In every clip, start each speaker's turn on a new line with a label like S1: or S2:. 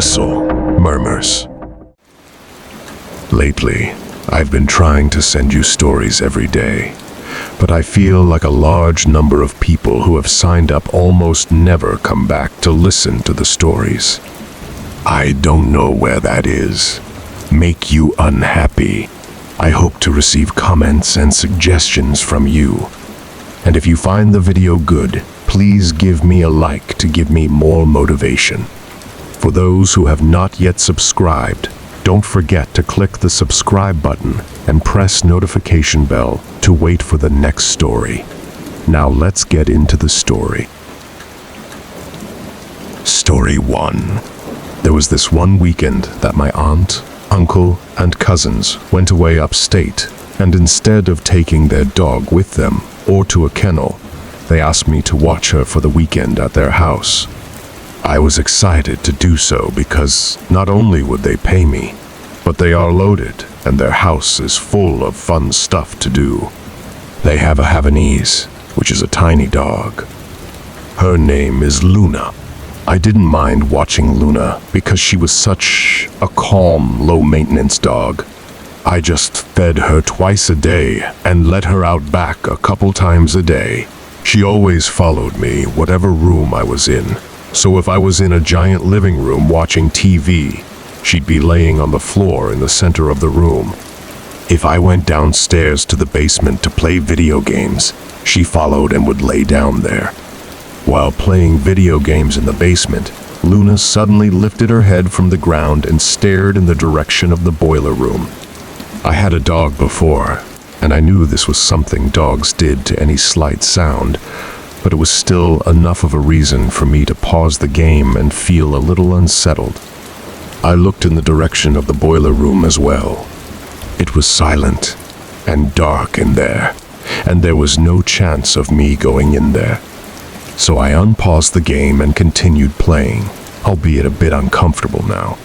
S1: Abyssal Murmurs. Lately, I've been trying to send you stories every day, but I feel like a large number of people who have signed up almost never come back to listen to the stories. I don't know where that is. Make you unhappy. I hope to receive comments and suggestions from you. And if you find the video good, please give me a like to give me more motivation. For those who have not yet subscribed, don't forget to click the subscribe button and press notification bell to wait for the next story. Now let's get into the story. Story 1. There was this one weekend that my aunt, uncle, and cousins went away upstate, and instead of taking their dog with them or to a kennel, they asked me to watch her for the weekend at their house. I was excited to do so because not only would they pay me, but they are loaded and their house is full of fun stuff to do. They have a Havanese, which is a tiny dog. Her name is Luna. I didn't mind watching Luna because she was such a calm, low-maintenance dog. I just fed her twice a day and let her out back a couple times a day. She always followed me, whatever room I was in. So if I was in a giant living room watching TV, she'd be laying on the floor in the center of the room. If I went downstairs to the basement to play video games, she followed and would lay down there. While playing video games in the basement, Luna suddenly lifted her head from the ground and stared in the direction of the boiler room. I had a dog before, and I knew this was something dogs did to any slight sound, but it was still enough of a reason for me to pause the game and feel a little unsettled. I looked in the direction of the boiler room as well. It was silent and dark in there, and there was no chance of me going in there. So I unpaused the game and continued playing, albeit a bit uncomfortable now.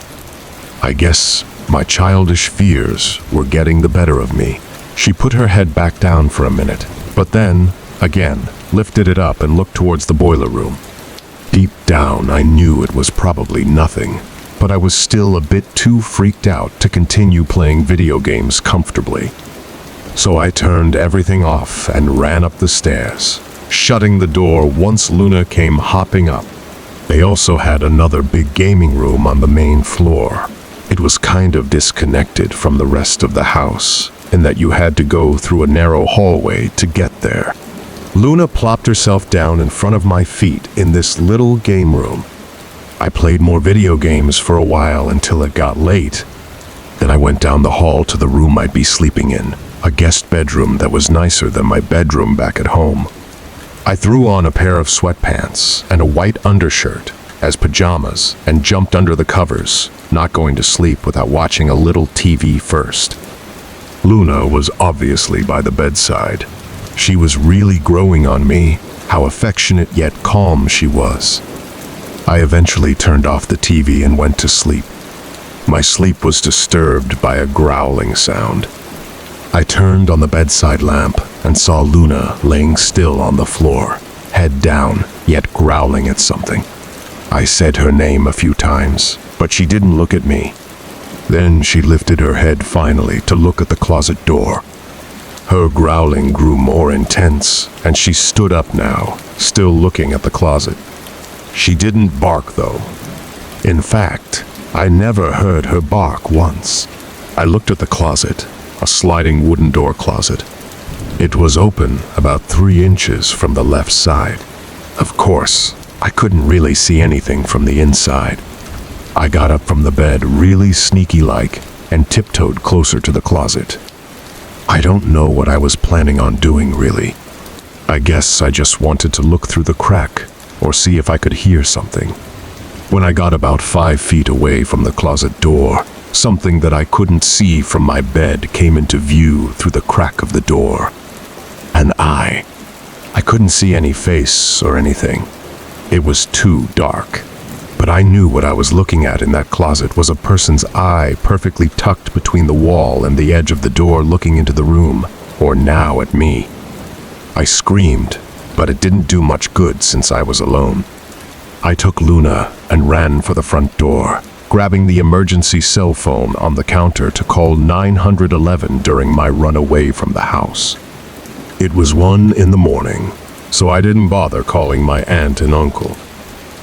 S1: I guess my childish fears were getting the better of me. She put her head back down for a minute, but then, again, lifted it up and looked towards the boiler room. Deep down, I knew it was probably nothing, but I was still a bit too freaked out to continue playing video games comfortably. So I turned everything off and ran up the stairs, shutting the door once Luna came hopping up. They also had another big gaming room on the main floor. It was kind of disconnected from the rest of the house, in that you had to go through a narrow hallway to get there. Luna plopped herself down in front of my feet in this little game room. I played more video games for a while until it got late. Then I went down the hall to the room I'd be sleeping in, a guest bedroom that was nicer than my bedroom back at home. I threw on a pair of sweatpants and a white undershirt as pajamas and jumped under the covers, not going to sleep without watching a little TV first. Luna was obviously by the bedside. She was really growing on me, how affectionate yet calm she was. I eventually turned off the TV and went to sleep. My sleep was disturbed by a growling sound. I turned on the bedside lamp and saw Luna laying still on the floor, head down, yet growling at something. I said her name a few times, but she didn't look at me. Then she lifted her head finally to look at the closet door. Her growling grew more intense, and she stood up now, still looking at the closet. She didn't bark, though. In fact, I never heard her bark once. I looked at the closet, a sliding wooden door closet. It was open about 3 inches from the left side. Of course, I couldn't really see anything from the inside. I got up from the bed really sneaky-like and tiptoed closer to the closet. I don't know what I was planning on doing, really. I guess I just wanted to look through the crack or see if I could hear something. When I got about 5 feet away from the closet door, something that I couldn't see from my bed came into view through the crack of the door. An eye. I couldn't see any face or anything. It was too dark. But I knew what I was looking at in that closet was a person's eye perfectly tucked between the wall and the edge of the door looking into the room, or now at me. I screamed, but it didn't do much good since I was alone. I took Luna and ran for the front door, grabbing the emergency cell phone on the counter to call 911 during my run away from the house. It was 1 in the morning, so I didn't bother calling my aunt and uncle.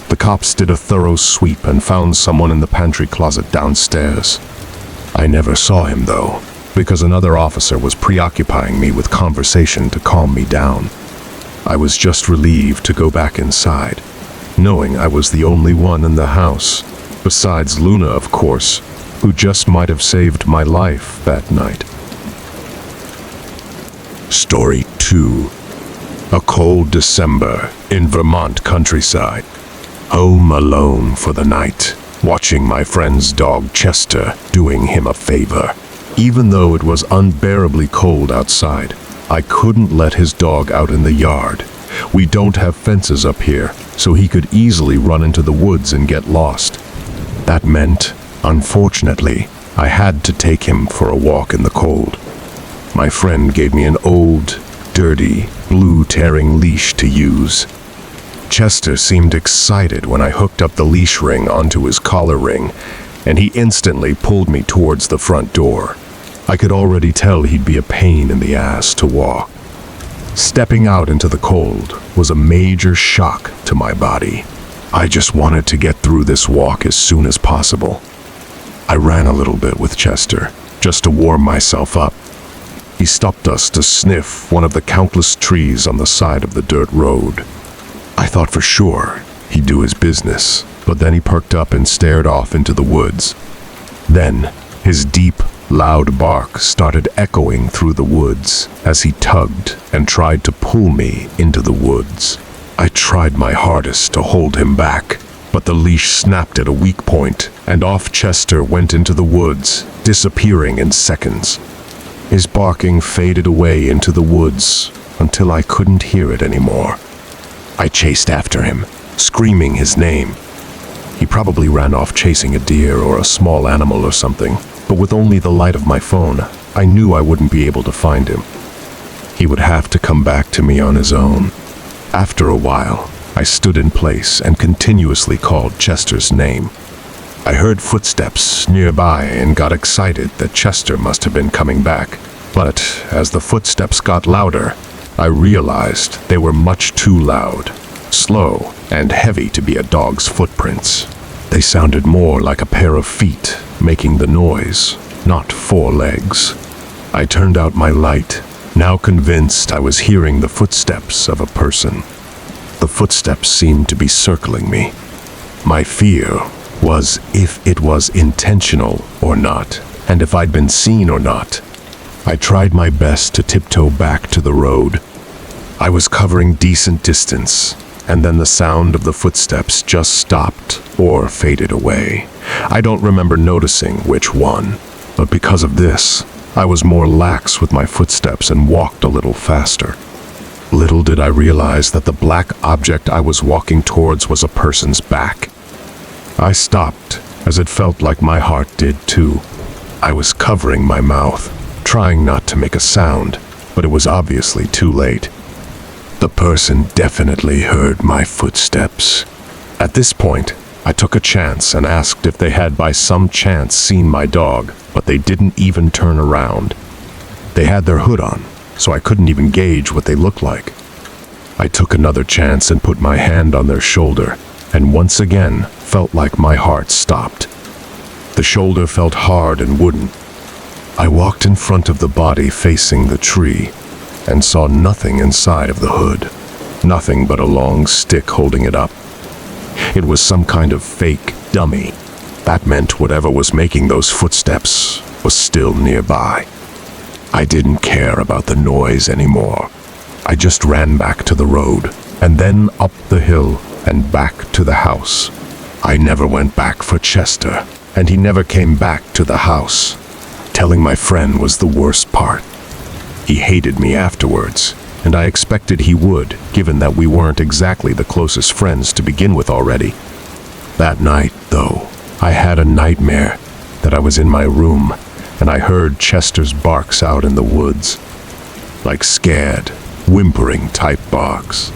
S1: The cops did a thorough sweep and found someone in the pantry closet downstairs. I never saw him, though, because another officer was preoccupying me with conversation to calm me down. I was just relieved to go back inside, knowing I was the only one in the house, besides Luna, of course, who just might have saved my life that night. Story 2. A cold December in Vermont countryside. Home alone for the night, watching my friend's dog Chester doing him a favor. Even though it was unbearably cold outside, I couldn't let his dog out in the yard. We don't have fences up here, so he could easily run into the woods and get lost. That meant, unfortunately, I had to take him for a walk in the cold. My friend gave me an old, dirty, blue-tearing leash to use. Chester seemed excited when I hooked up the leash ring onto his collar ring, and he instantly pulled me towards the front door. I could already tell he'd be a pain in the ass to walk. Stepping out into the cold was a major shock to my body. I just wanted to get through this walk as soon as possible. I ran a little bit with Chester, just to warm myself up. He stopped us to sniff one of the countless trees on the side of the dirt road. I thought for sure he'd do his business, but then he perked up and stared off into the woods. Then, his deep, loud bark started echoing through the woods as he tugged and tried to pull me into the woods. I tried my hardest to hold him back, but the leash snapped at a weak point, and off Chester went into the woods, disappearing in seconds. His barking faded away into the woods until I couldn't hear it anymore. I chased after him, screaming his name. He probably ran off chasing a deer or a small animal or something, but with only the light of my phone, I knew I wouldn't be able to find him. He would have to come back to me on his own. After a while, I stood in place and continuously called Chester's name. I heard footsteps nearby and got excited that Chester must have been coming back. But as the footsteps got louder, I realized they were much too loud, slow, and heavy to be a dog's footprints. They sounded more like a pair of feet making the noise, not 4 legs. I turned out my light, now convinced I was hearing the footsteps of a person. The footsteps seemed to be circling me. My fear was if it was intentional or not, and if I'd been seen or not. I tried my best to tiptoe back to the road. I was covering decent distance, and then the sound of the footsteps just stopped or faded away. I don't remember noticing which one, but because of this, I was more lax with my footsteps and walked a little faster. Little did I realize that the black object I was walking towards was a person's back. I stopped, as it felt like my heart did too. I was covering my mouth, trying not to make a sound, but it was obviously too late. The person definitely heard my footsteps. At this point, I took a chance and asked if they had by some chance seen my dog, but they didn't even turn around. They had their hood on, so I couldn't even gauge what they looked like. I took another chance and put my hand on their shoulder, and once again felt like my heart stopped. The shoulder felt hard and wooden. I walked in front of the body facing the tree, and saw nothing inside of the hood. Nothing but a long stick holding it up. It was some kind of fake dummy. That meant whatever was making those footsteps was still nearby. I didn't care about the noise anymore. I just ran back to the road, and then up the hill and back to the house. I never went back for Chester, and he never came back to the house. Telling my friend was the worst part. He hated me afterwards, and I expected he would, given that we weren't exactly the closest friends to begin with already. That night, though, I had a nightmare that I was in my room, and I heard Chester's barks out in the woods. Like scared, whimpering type barks.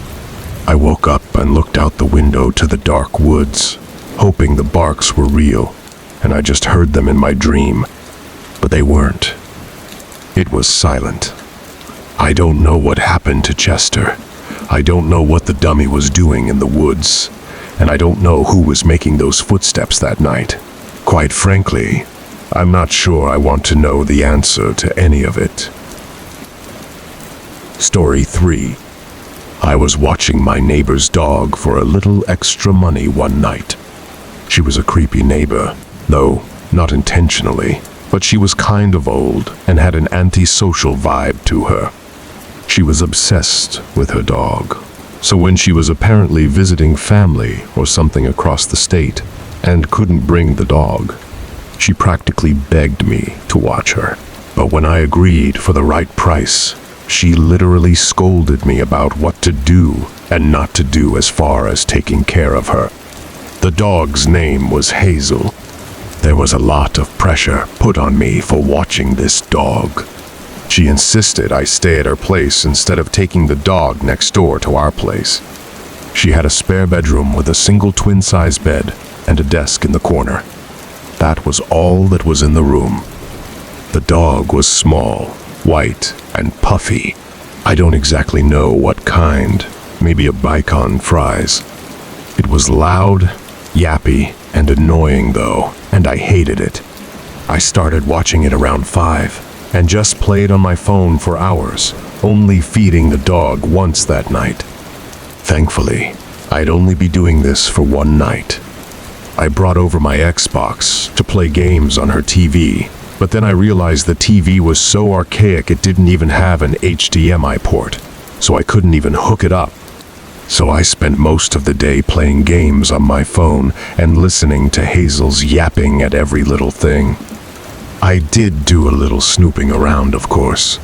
S1: I woke up and looked out the window to the dark woods, hoping the barks were real. and I just heard them in my dream. But they weren't. It was silent. I don't know what happened to Chester. I don't know what the dummy was doing in the woods, and I don't know who was making those footsteps that night. Quite frankly, I'm not sure I want to know the answer to any of it. Story 3. I was watching my neighbor's dog for a little extra money one night. She was a creepy neighbor, though not intentionally, but she was kind of old and had an antisocial vibe to her. She was obsessed with her dog, so when she was apparently visiting family or something across the state and couldn't bring the dog, she practically begged me to watch her. But when I agreed for the right price, she literally scolded me about what to do and not to do as far as taking care of her. The dog's name was Hazel. There was a lot of pressure put on me for watching this dog. She insisted I stay at her place instead of taking the dog next door to our place. She had a spare bedroom with a single twin-size bed and a desk in the corner. That was all that was in the room. The dog was small, white, and puffy. I don't exactly know what kind, maybe a bacon fries. It was loud, yappy, and annoying though, and I hated it. I started watching it around 5, and just played on my phone for hours, only feeding the dog once that night. Thankfully, I'd only be doing this for one night. I brought over my Xbox to play games on her TV, but then I realized the TV was so archaic it didn't even have an HDMI port, so I couldn't even hook it up. So I spent most of the day playing games on my phone and listening to Hazel's yapping at every little thing. I did do a little snooping around, of course.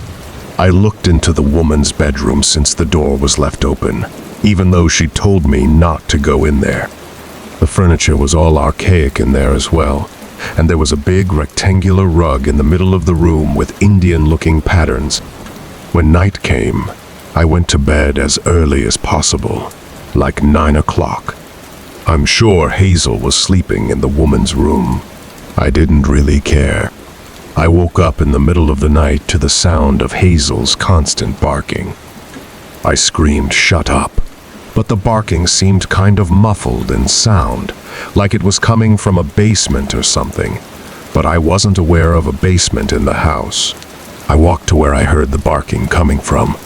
S1: I looked into the woman's bedroom since the door was left open, even though she told me not to go in there. The furniture was all archaic in there as well, and there was a big rectangular rug in the middle of the room with Indian-looking patterns. When night came, I went to bed as early as possible, like 9 o'clock. I'm sure Hazel was sleeping in the woman's room. I didn't really care. I woke up in the middle of the night to the sound of Hazel's constant barking. I screamed, "Shut up!" But the barking seemed kind of muffled in sound, like it was coming from a basement or something. But I wasn't aware of a basement in the house. I walked to where I heard the barking coming from.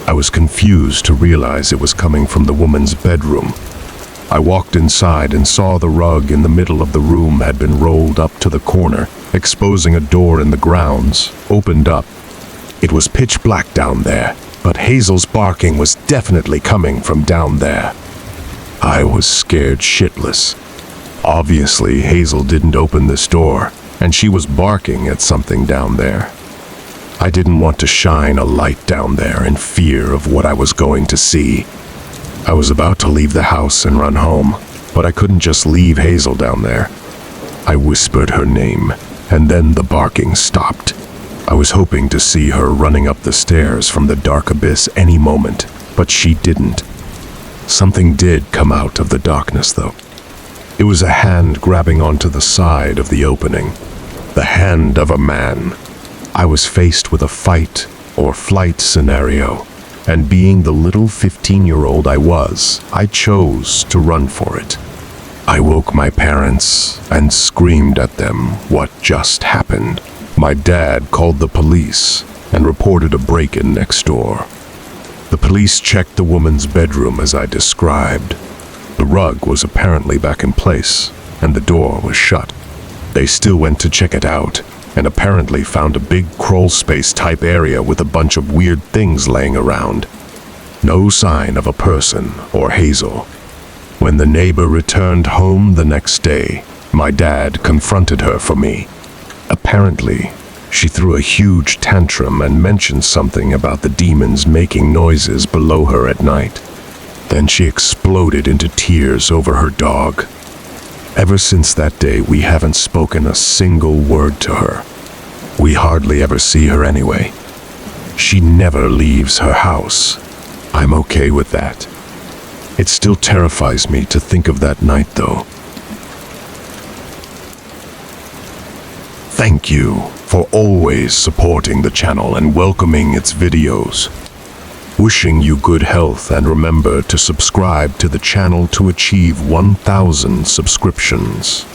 S1: I was confused to realize it was coming from the woman's bedroom. I walked inside and saw the rug in the middle of the room had been rolled up to the corner, exposing a door in the grounds, opened up. It was pitch black down there, but Hazel's barking was definitely coming from down there. I was scared shitless. Obviously, Hazel didn't open this door, and she was barking at something down there. I didn't want to shine a light down there in fear of what I was going to see. I was about to leave the house and run home, but I couldn't just leave Hazel down there. I whispered her name, and then the barking stopped. I was hoping to see her running up the stairs from the dark abyss any moment, but she didn't. Something did come out of the darkness, though. It was a hand grabbing onto the side of the opening. The hand of a man. I was faced with a fight or flight scenario, and being the little 15-year-old I was, I chose to run for it. I woke my parents and screamed at them what just happened. My dad called the police and reported a break-in next door. The police checked the woman's bedroom as I described. The rug was apparently back in place, and the door was shut. They still went to check it out, and apparently found a big crawl space type area with a bunch of weird things laying around. No sign of a person or Hazel. When the neighbor returned home the next day, my dad confronted her for me. Apparently, she threw a huge tantrum and mentioned something about the demons making noises below her at night. Then she exploded into tears over her dog. Ever since that day, we haven't spoken a single word to her. We hardly ever see her anyway. She never leaves her house. I'm okay with that. It still terrifies me to think of that night, though. Thank you for always supporting the channel and welcoming its videos. Wishing you good health, and remember to subscribe to the channel to achieve 1,000 subscriptions.